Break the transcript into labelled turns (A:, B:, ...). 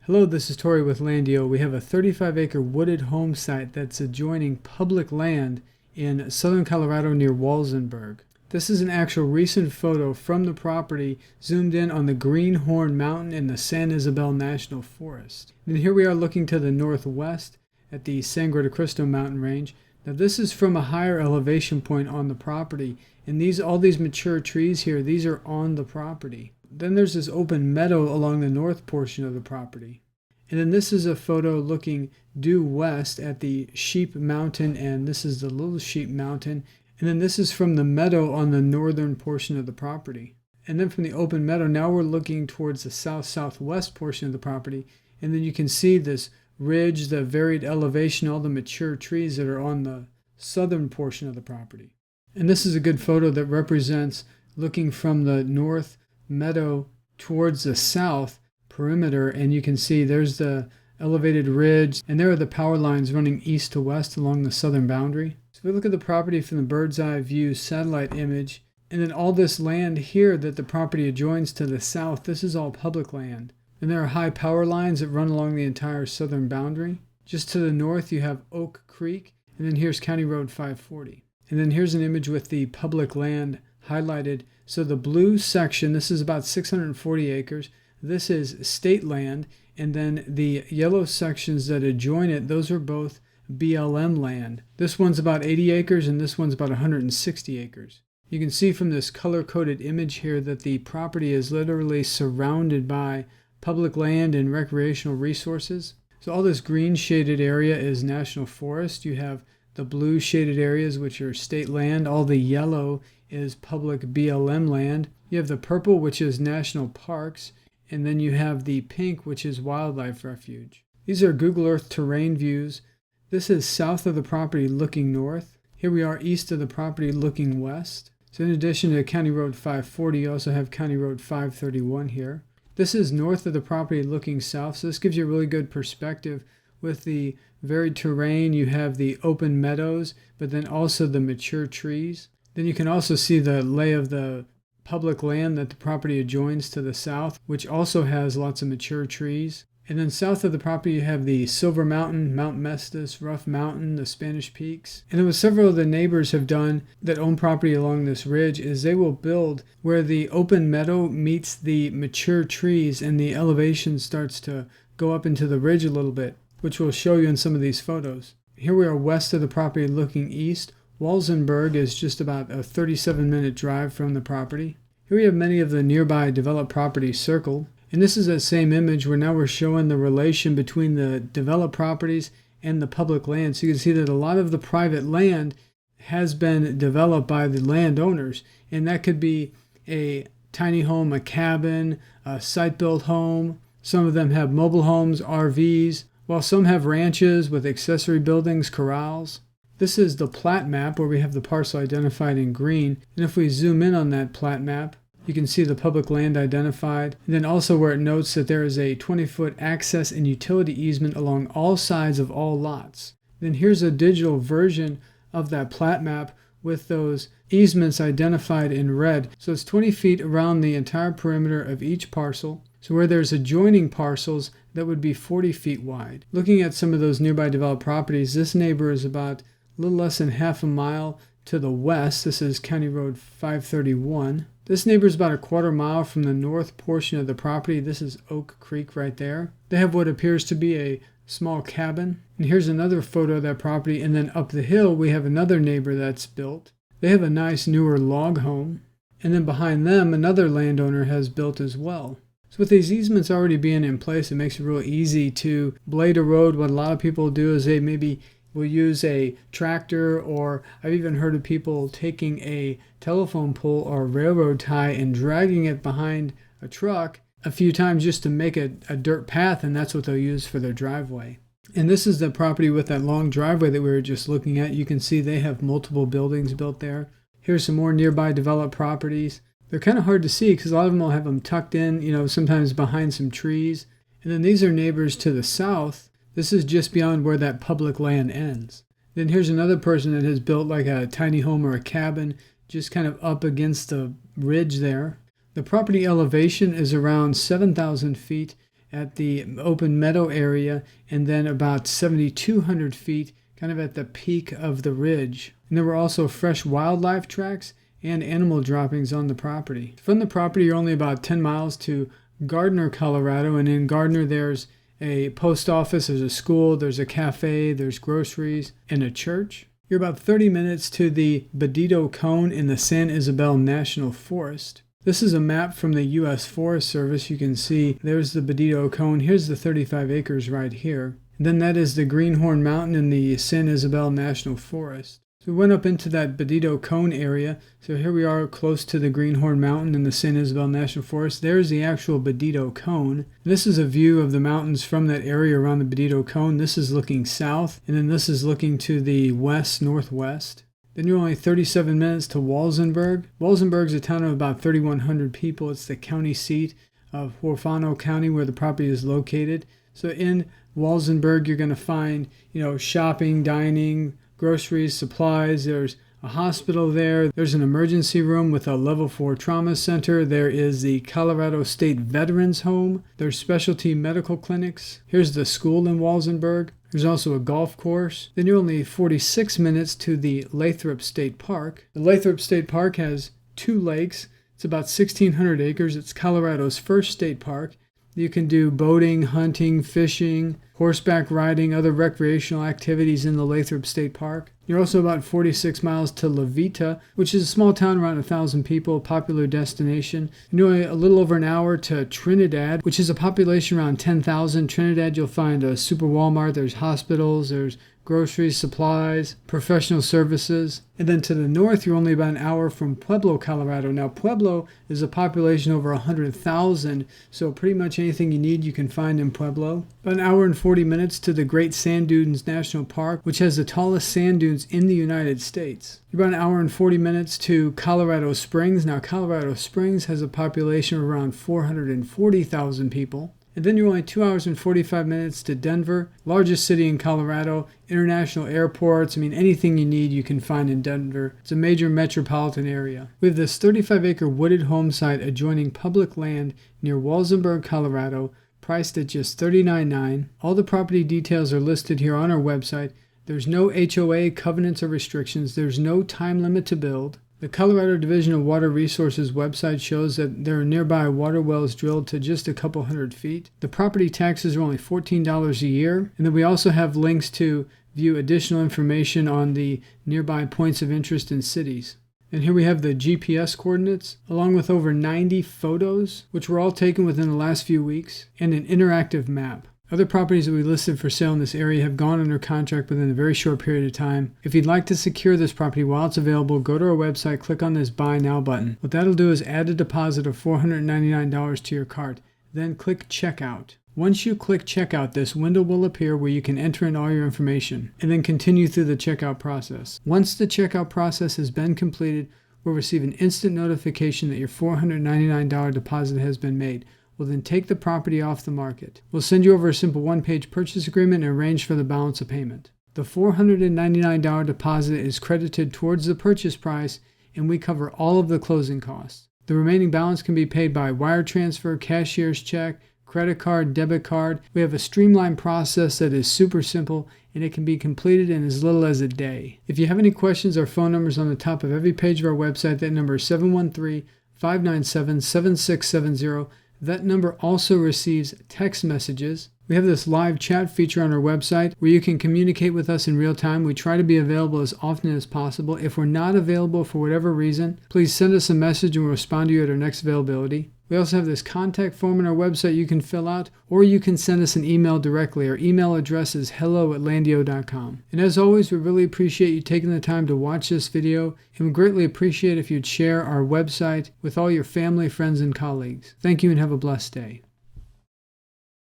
A: Hello, this is Tori with LANDiO. We have a 35-acre wooded home site that's adjoining public land in southern Colorado near Walsenburg. This is an actual recent photo from the property zoomed in on the Greenhorn mountain in the San Isabel National Forest. And here we are looking to the northwest at the Sangre de Cristo mountain range. Now this is from a higher elevation point on the property, and all these mature trees here, these are on the property. Then there's this open meadow along the north portion of the property. And then this is a photo looking due west at the Sheep Mountain, and this is the Little Sheep Mountain. And then this is from the meadow on the northern portion of the property. And then from the open meadow, now we're looking towards the south-southwest portion of the property. And then you can see this ridge, the varied elevation, all the mature trees that are on the southern portion of the property. And this is a good photo that represents looking from the north meadow towards the south perimeter, and you can see there's the elevated ridge, and there are the power lines running east to west along the southern boundary. So if we look at the property from the bird's eye view satellite image, and then all this land here that the property adjoins to the south, this is all public land. And there are high power lines that run along the entire southern boundary. Just to the north you have Oak Creek, and then here's County Road 540. And then here's an image with the public land highlighted. So the blue section, this is about 640 acres. This is state land, and then the yellow sections that adjoin it, those are both BLM land. This one's about 80 acres and this one's about 160 acres. You can see from this color-coded image here that the property is literally surrounded by public land and recreational resources. So all this green shaded area is national forest. You have the blue shaded areas, which are state land. All the yellow is public BLM land. You have the purple, which is national parks. And then you have the pink, which is wildlife refuge. These are Google Earth terrain views. This is south of the property looking north. Here we are east of the property looking west. So in addition to County Road 540, you also have County Road 531 here. This is north of the property looking south. So this gives you a really good perspective with the varied terrain. You have the open meadows, but then also the mature trees. Then you can also see the lay of the public land that the property adjoins to the south, which also has lots of mature trees. And then south of the property you have the Silver Mountain, Mount Mestas, Rough Mountain, the Spanish Peaks. And then what several of the neighbors have done that own property along this ridge is they will build where the open meadow meets the mature trees, and the elevation starts to go up into the ridge a little bit, which we'll show you in some of these photos. Here we are west of the property looking east. Walsenburg is just about a 37-minute drive from the property. Here we have many of the nearby developed properties circled. And this is that same image where now we're showing the relation between the developed properties and the public land. So you can see that a lot of the private land has been developed by the landowners. And that could be a tiny home, a cabin, a site-built home. Some of them have mobile homes, RVs, while some have ranches with accessory buildings, corrals. This is the plat map where we have the parcel identified in green. And if we zoom in on that plat map, you can see the public land identified. And then also where it notes that there is a 20-foot access and utility easement along all sides of all lots. Then here's a digital version of that plat map with those easements identified in red. So it's 20 feet around the entire perimeter of each parcel. So where there's adjoining parcels, that would be 40 feet wide. Looking at some of those nearby developed properties, this neighbor is about a little less than half a mile to the west. This is County Road 531. This neighbor is about a quarter mile from the north portion of the property. This is Oak Creek right there. They have what appears to be a small cabin. And here's another photo of that property. And then up the hill, we have another neighbor that's built. They have a nice newer log home. And then behind them, another landowner has built as well. So with these easements already being in place, it makes it real easy to blade a road. What a lot of people do is they maybe will use a tractor, or I've even heard of people taking a telephone pole or railroad tie and dragging it behind a truck a few times just to make a dirt path, and that's what they'll use for their driveway. And this is the property with that long driveway that we were just looking at. You can see they have multiple buildings built there. Here's some more nearby developed properties. They're kind of hard to see because a lot of them will have them tucked in, sometimes behind some trees. And then these are neighbors to the south. This is just beyond where that public land ends. Then here's another person that has built like a tiny home or a cabin just kind of up against the ridge there. The property elevation is around 7,000 feet, at the open meadow area, and then about 7,200 feet kind of at the peak of the ridge. And there were also fresh wildlife tracks and animal droppings on the property. From the property, you're only about 10 miles to Gardner, Colorado, and in Gardner there's a post office, there's a school, there's a cafe, there's groceries, and a church. You're about 30 minutes to the Bandito Cone in the San Isabel National Forest. This is a map from the U.S. Forest Service. You can see there's the Bandito Cone. Here's the 35 acres right here. And then that is the Greenhorn Mountain in the San Isabel National Forest. So we went up into that Bandito Cone area. So here we are close to the Greenhorn Mountain in the San Isabel National Forest. There's the actual Bandito Cone. This is a view of the mountains from that area around the Bandito Cone. This is looking south, and then this is looking to the west-northwest. Then you're only 37 minutes to Walsenburg. Walsenburg is a town of about 3,100 people. It's the county seat of Huerfano County where the property is located. So in Walsenburg, you're going to find, shopping, dining, groceries, supplies. There's a hospital there. There's an emergency room with a level 4 trauma center. There is the Colorado State Veterans Home. There's specialty medical clinics. Here's the school in Walsenburg. There's also a golf course. Then you're only 46 minutes to the Lathrop State Park. The Lathrop State Park has 2 lakes. It's about 1,600 acres. It's Colorado's first state park. You can do boating, hunting, fishing, horseback riding, other recreational activities in the Lathrop State Park. You're also about 46 miles to La Vita, which is a small town around 1,000 people, popular destination. You're a little over an hour to Trinidad, which is a population around 10,000. Trinidad, you'll find a super Walmart, there's hospitals, there's groceries, supplies, professional services. And then to the north, you're only about an hour from Pueblo, Colorado. Now, Pueblo is a population over 100,000, so pretty much anything you need you can find in Pueblo. About an hour and 40 minutes to the Great Sand Dunes National Park, which has the tallest sand dunes in the United States. About an hour and 40 minutes to Colorado Springs. Now, Colorado Springs has a population of around 440,000 people. And then you're only 2 hours and 45 minutes to Denver, largest city in Colorado, international airports. Anything you need you can find in Denver. It's a major metropolitan area. We have this 35-acre wooded home site adjoining public land near Walsenburg, Colorado, priced at just $39,900. All the property details are listed here on our website. There's no HOA, covenants, or restrictions. There's no time limit to build. The Colorado Division of Water Resources website shows that there are nearby water wells drilled to just a couple hundred feet. The property taxes are only $14 a year. And then we also have links to view additional information on the nearby points of interest in cities. And here we have the GPS coordinates, along with over 90 photos, which were all taken within the last few weeks, and an interactive map. Other properties that we listed for sale in this area have gone under contract within a very short period of time. If you'd like to secure this property while it's available, go to our website, click on this Buy Now button. What that'll do is add a deposit of $499 to your cart, then click Checkout. Once you click Checkout, this window will appear where you can enter in all your information, and then continue through the checkout process. Once the checkout process has been completed, we'll receive an instant notification that your $499 deposit has been made. We'll then take the property off the market. We'll send you over a simple one-page purchase agreement and arrange for the balance of payment. The $499 deposit is credited towards the purchase price, and we cover all of the closing costs. The remaining balance can be paid by wire transfer, cashier's check, credit card, debit card. We have a streamlined process that is super simple, and it can be completed in as little as a day. If you have any questions, our phone number is on the top of every page of our website. That number is 713-597-7670. That number also receives text messages. We have this live chat feature on our website where you can communicate with us in real time. We try to be available as often as possible. If we're not available for whatever reason, please send us a message and we'll respond to you at our next availability. We also have this contact form on our website you can fill out, or you can send us an email directly. Our email address is hello@landio.com. And as always, we really appreciate you taking the time to watch this video, and we greatly appreciate if you'd share our website with all your family, friends, and colleagues. Thank you and have a blessed day.